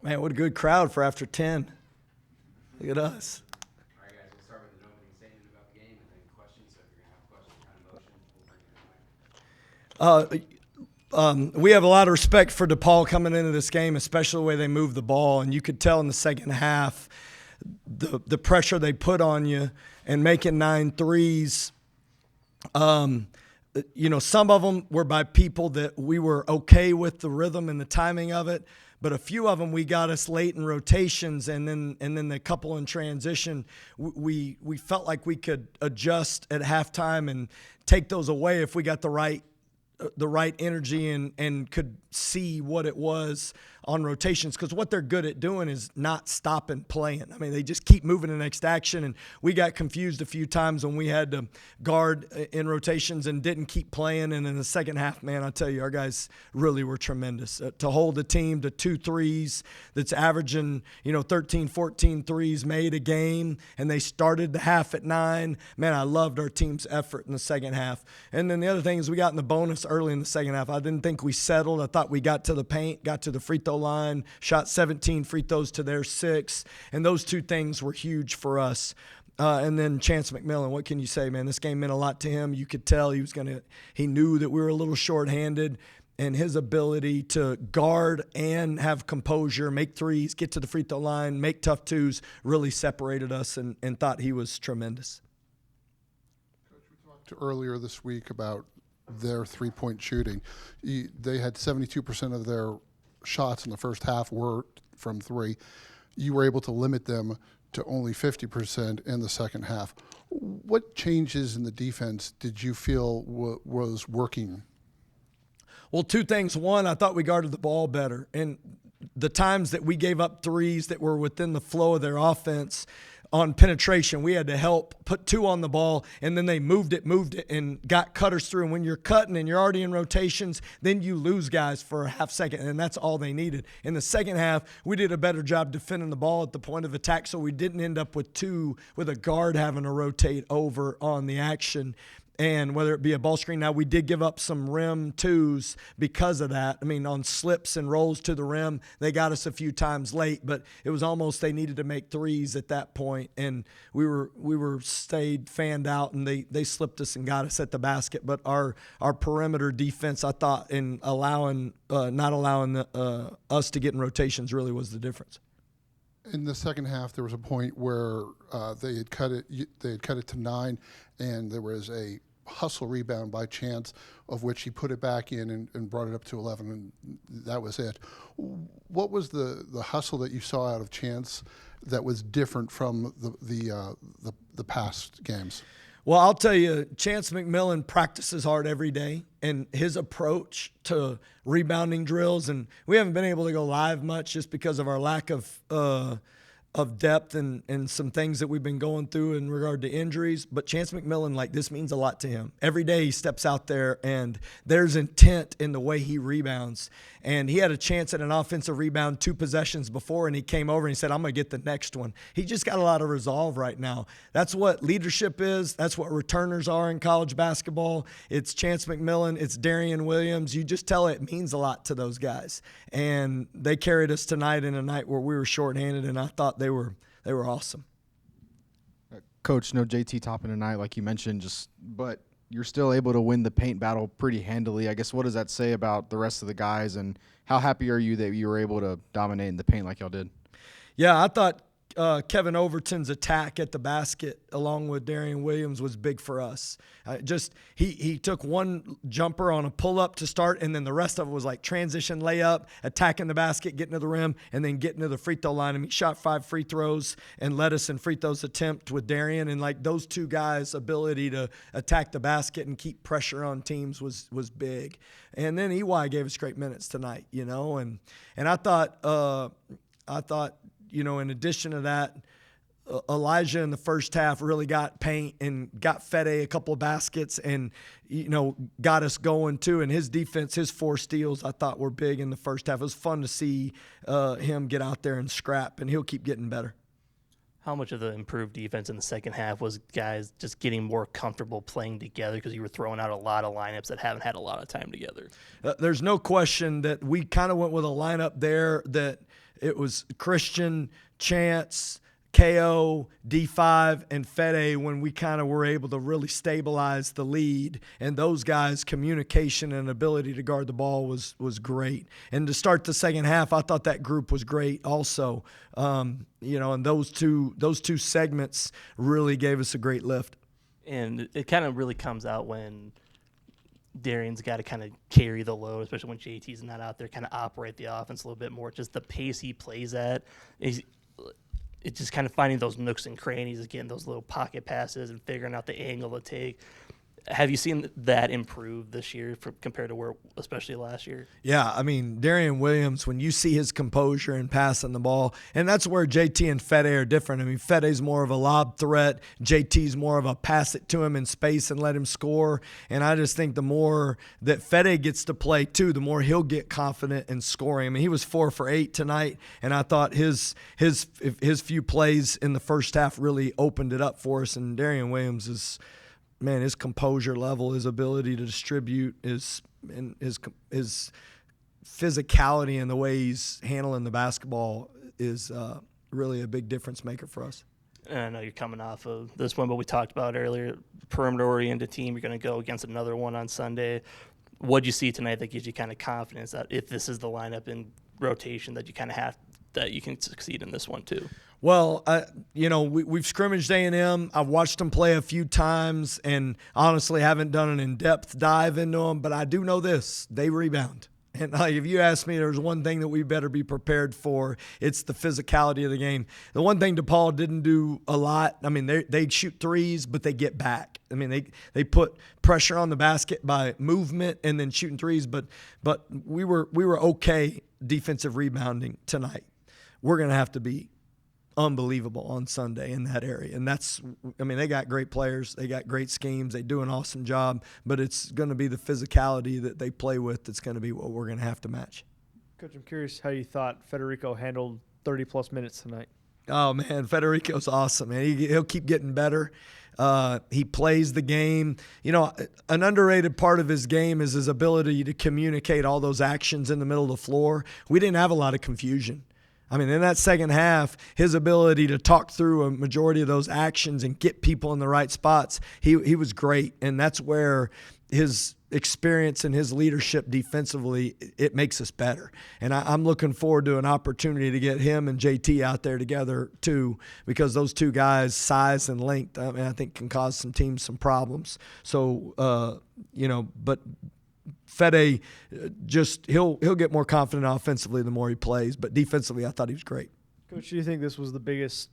Man, what a good crowd for after 10. Look at us. All right, guys, we'll start with an opening statement about the game and then questions. So if you're going to have questions kind of motion, we'll bring it in. We have a lot of respect for DePaul coming into this game, especially the way they move the ball. And you could tell in the second half the pressure they put on you and making 9 threes. Some of them were by people that we were okay with the rhythm and the timing of it. But a few of them we got us late in rotations, and then the couple in transition, we felt like we could adjust at halftime and take those away if we got the right energy and could see what it was on rotations, because what they're good at doing is not stopping playing. I mean, they just keep moving the next action, and we got confused a few times when we had to guard in rotations and didn't keep playing. And in the second half, man, I tell you, our guys really were tremendous. To hold the team to 2 threes that's averaging, 13, 14 threes made a game, and they started the half at 9. Man, I loved our team's effort in the second half. And then the other thing is we got in the bonus early in the second half. I didn't think we settled. I thought we got to the paint, got to the free throw line, shot 17 free throws to their 6, and those 2 things were huge for us. And then Chance McMillan, what can you say, man? This game meant a lot to him. You could tell he knew that we were a little shorthanded, and his ability to guard and have composure, make threes, get to the free throw line, make tough 2s really separated us, and thought he was tremendous. Coach, we talked earlier this week about their three-point shooting. They had 72% of their shots in the first half were from 3. You were able to limit them to only 50% in the second half. What changes in the defense did you feel was working? Well, 2 things. One, I thought we guarded the ball better. And the times that we gave up threes that were within the flow of their offense on penetration, we had to help put 2 on the ball, and then they moved it, and got cutters through. And when you're cutting and you're already in rotations, then you lose guys for a half second, and that's all they needed. In the second half, we did a better job defending the ball at the point of attack, so we didn't end up with a guard having to rotate over on the action. And whether it be a ball screen, now we did give up some rim 2s because of that. I mean, on slips and rolls to the rim, they got us a few times late, but it was almost they needed to make 3s at that point, and we were stayed fanned out, and they slipped us and got us at the basket. But our perimeter defense, I thought, in not allowing us to get in rotations really was the difference. In the second half, there was a point where they had cut it to 9, and there was a hustle rebound by Chance, of which he put it back in and brought it up to 11, and that was it. What was the hustle that you saw out of Chance that was different from the past games? Well, I'll tell you, Chance McMillan practices hard every day, and his approach to rebounding drills, and we haven't been able to go live much just because of our lack of depth and some things that we've been going through in regard to injuries. But Chance McMillan, this means a lot to him. Every day he steps out there, and there's intent in the way he rebounds. And he had a chance at an offensive rebound 2 possessions before, and he came over and he said, I'm going to get the next one. He just got a lot of resolve right now. That's what leadership is. That's what returners are in college basketball. It's Chance McMillan. It's Darian Williams. You just tell it means a lot to those guys. And they carried us tonight in a night where we were shorthanded, and I thought they were awesome. Coach, no JT topping tonight, like you mentioned, but you're still able to win the paint battle pretty handily. I guess what does that say about the rest of the guys, and how happy are you that you were able to dominate in the paint like y'all did? Yeah, I thought Kevin Overton's attack at the basket along with Darian Williams was big for us. He took one jumper on a pull-up to start, and then the rest of it was like transition layup, attacking the basket, getting to the rim, and then getting to the free throw line. And he shot 5 free throws and led us in free throws attempt with Darian. And those 2 guys' ability to attack the basket and keep pressure on teams was big. And then EY gave us great minutes tonight, and I thought in addition to that, Elijah in the first half really got paint and got Fede a couple of baskets and, got us going too. And his defense, his 4 steals, I thought were big in the first half. It was fun to see him get out there and scrap, and he'll keep getting better. How much of the improved defense in the second half was guys just getting more comfortable playing together because you were throwing out a lot of lineups that haven't had a lot of time together? There's no question that we kind of went with a lineup there that it was Christian, Chance, KO, D5, and Fede when we kind of were able to really stabilize the lead. And those guys' communication and ability to guard the ball was great. And to start the second half, I thought that group was great also. And those two segments really gave us a great lift. And it kind of really comes out when Darian's got to kind of carry the load, especially when JT's not out there, kind of operate the offense a little bit more. Just the pace he plays at. It's just kind of finding those nooks and crannies, getting those little pocket passes and figuring out the angle to take. Have you seen that improve this year compared to where, especially last year? Yeah, I mean, Darian Williams, when you see his composure in passing the ball, and that's where JT and Fede are different. I mean, Fede's more of a lob threat. JT's more of a pass it to him in space and let him score. And I just think the more that Fede gets to play, too, the more he'll get confident in scoring. I mean, he was 4 for 8 tonight, and I thought his few plays in the first half really opened it up for us. And Darian Williams is – man, his composure level, his ability to distribute, his physicality and the way he's handling the basketball is really a big difference maker for us. And I know you're coming off of this one, but we talked about earlier, perimeter-oriented team. You're going to go against another one on Sunday. What'd you see tonight that gives you kind of confidence that if this is the lineup in rotation that you kind of have, that you can succeed in this one too? Well, we've scrimmaged A&M. I've watched them play a few times and honestly haven't done an in-depth dive into them, but I do know this. They rebound. And if you ask me, there's one thing that we better be prepared for. It's the physicality of the game. The one thing DePaul didn't do a lot, I mean, they shoot threes, but they get back. I mean, they put pressure on the basket by movement and then shooting threes, but we were okay defensive rebounding tonight. We're going to have to be unbelievable on Sunday in that area. And they got great players. They got great schemes. They do an awesome job, but it's going to be the physicality that they play with that's going to be what we're going to have to match. Coach, I'm curious how you thought Federico handled 30-plus minutes tonight. Oh, man, Federico's awesome, man. He'll keep getting better. He plays the game. An underrated part of his game is his ability to communicate all those actions in the middle of the floor. We didn't have a lot of confusion. I mean, in that second half, his ability to talk through a majority of those actions and get people in the right spots, he was great. And that's where his experience and his leadership defensively, it makes us better. And I'm looking forward to an opportunity to get him and JT out there together too, because those two guys, size and length, I think can cause some teams some problems. So, but Fede, he'll get more confident offensively the more he plays, but defensively I thought he was great. Coach, do you think this was the biggest,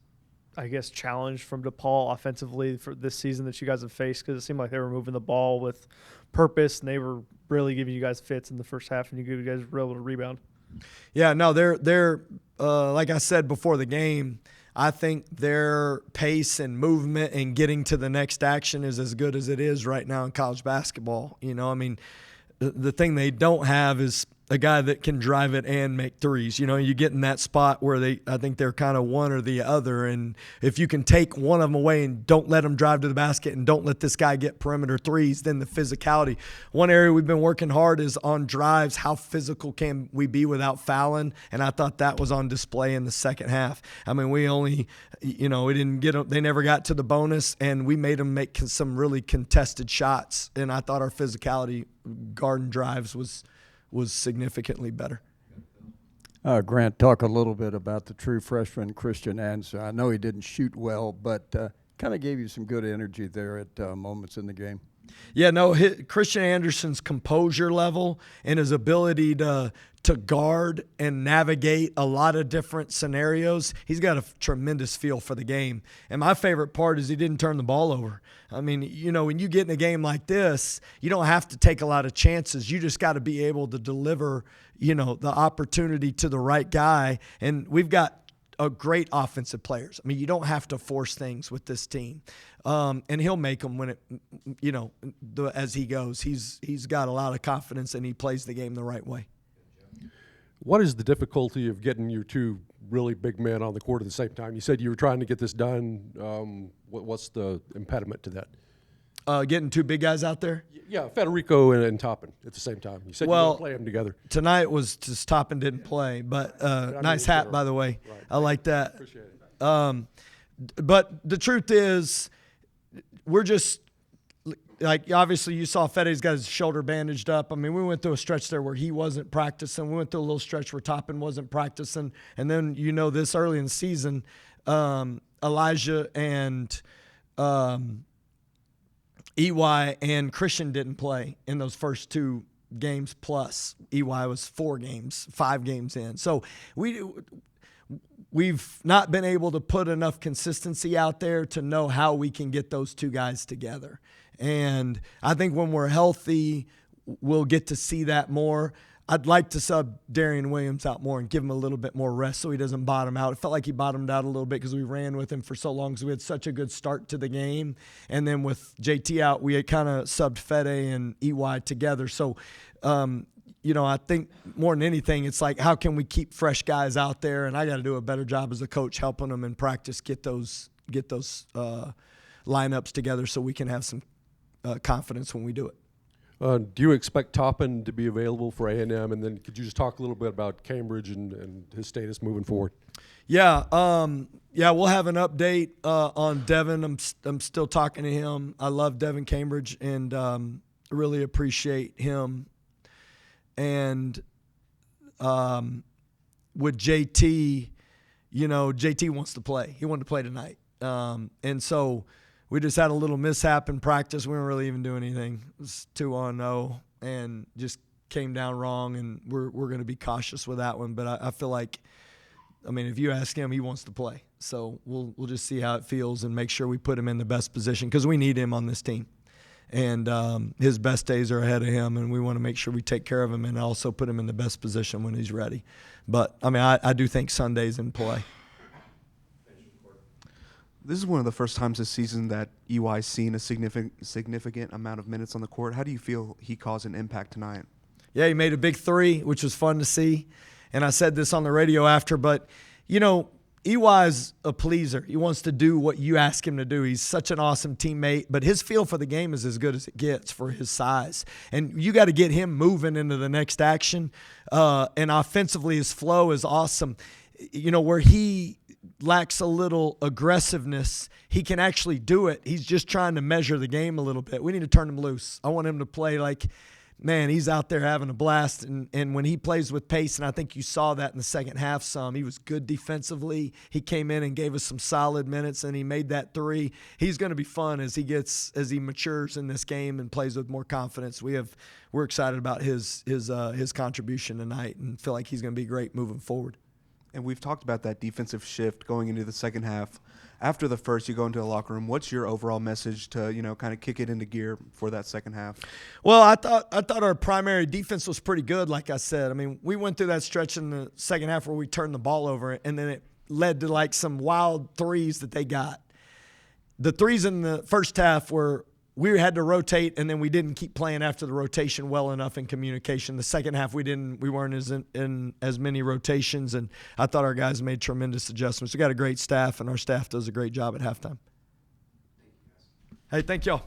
challenge from DePaul offensively for this season that you guys have faced? Because it seemed like they were moving the ball with purpose, and they were really giving you guys fits in the first half, and you guys were able to rebound. Yeah, no, they're like I said before the game, I think their pace and movement and getting to the next action is as good as it is right now in college basketball. The thing they don't have is a guy that can drive it and make threes. You get in that spot where I think they're kind of one or the other. And if you can take one of them away and don't let them drive to the basket and don't let this guy get perimeter threes, then the physicality. One area we've been working hard is on drives. How physical can we be without fouling? And I thought that was on display in the second half. I mean, we only, we didn't get them. They never got to the bonus, and we made them make some really contested shots. And I thought our physicality guarding drives was significantly better. Grant, talk a little bit about the true freshman Christian Anderson. I know he didn't shoot well, but kind of gave you some good energy there at moments in the game. Yeah, no, Christian Anderson's composure level and his ability to guard and navigate a lot of different scenarios, he's got a tremendous feel for the game. And my favorite part is he didn't turn the ball over. I mean, when you get in a game like this, you don't have to take a lot of chances. You just got to be able to deliver, the opportunity to the right guy. And we've got great offensive players. I mean, you don't have to force things with this team. And he'll make them when as he goes. He's got a lot of confidence and he plays the game the right way. What is the difficulty of getting your two really big men on the court at the same time? You said you were trying to get this done. What's the impediment to that? getting two big guys out there? Yeah, Federico and Toppin at the same time. You said you were going to play them together. Tonight was just Toppin didn't play, but nice hat, by the way. Right. I like that. Appreciate it. But the truth is, we're just like, obviously you saw Fede's got his shoulder bandaged up. I mean, we went through a stretch there where he wasn't practicing. We went through a little stretch where Toppin wasn't practicing. And then, this early in the season, Elijah and EY and Christian didn't play in those first 2 games plus. EY was 5 games in. So we've not been able to put enough consistency out there to know how we can get those 2 guys together. And I think when we're healthy, we'll get to see that more. I'd like to sub Darian Williams out more and give him a little bit more rest so he doesn't bottom out. It felt like he bottomed out a little bit because we ran with him for so long because we had such a good start to the game. And then with JT out, we had kind of subbed Fede and EY together. So, I think more than anything, it's like, how can we keep fresh guys out there? And I got to do a better job as a coach helping them in practice get those lineups together so we can have some confidence when we do it. Do you expect Toppin to be available for A&M? And then could you just talk a little bit about Cambridge and his status moving forward? Yeah, we'll have an update on Devin. I'm still talking to him. I love Devin Cambridge and really appreciate him. And with JT, JT wants to play. He wanted to play tonight. And so we just had a little mishap in practice. We weren't really even doing anything. It was 2-0 and just came down wrong, and we're going to be cautious with that one. But I feel like, if you ask him, he wants to play. So we'll just see how it feels and make sure we put him in the best position because we need him on this team. And his best days are ahead of him, and we want to make sure we take care of him and also put him in the best position when he's ready. But, I do think Sunday's in play. This is one of the first times this season that EY's seen a significant amount of minutes on the court. How do you feel he caused an impact tonight? Yeah, he made a big 3, which was fun to see. And I said this on the radio after, but, EY is a pleaser. He wants to do what you ask him to do. He's such an awesome teammate, but his feel for the game is as good as it gets for his size. And you got to get him moving into the next action. And offensively, his flow is awesome. Where he lacks a little aggressiveness, he can actually do it. He's just trying to measure the game a little bit. We need to turn him loose. I want him to play like, man, he's out there having a blast. And when he plays with pace, and I think you saw that in the second half some, he was good defensively. He came in and gave us some solid minutes, and he made that 3. He's going to be fun as he matures in this game and plays with more confidence. We're excited about his contribution tonight and feel like he's going to be great moving forward. And we've talked about that defensive shift going into the second half. After the first, you go into the locker room. What's your overall message to, kind of kick it into gear for that second half? Well, I thought our primary defense was pretty good, like I said. We went through that stretch in the second half where we turned the ball over, and then it led to like some wild threes that they got. The threes in the first half were we had to rotate, and then we didn't keep playing after the rotation well enough in communication. The second half, we weren't in as many rotations, and I thought our guys made tremendous adjustments. We got a great staff, and our staff does a great job at halftime. Hey, thank y'all.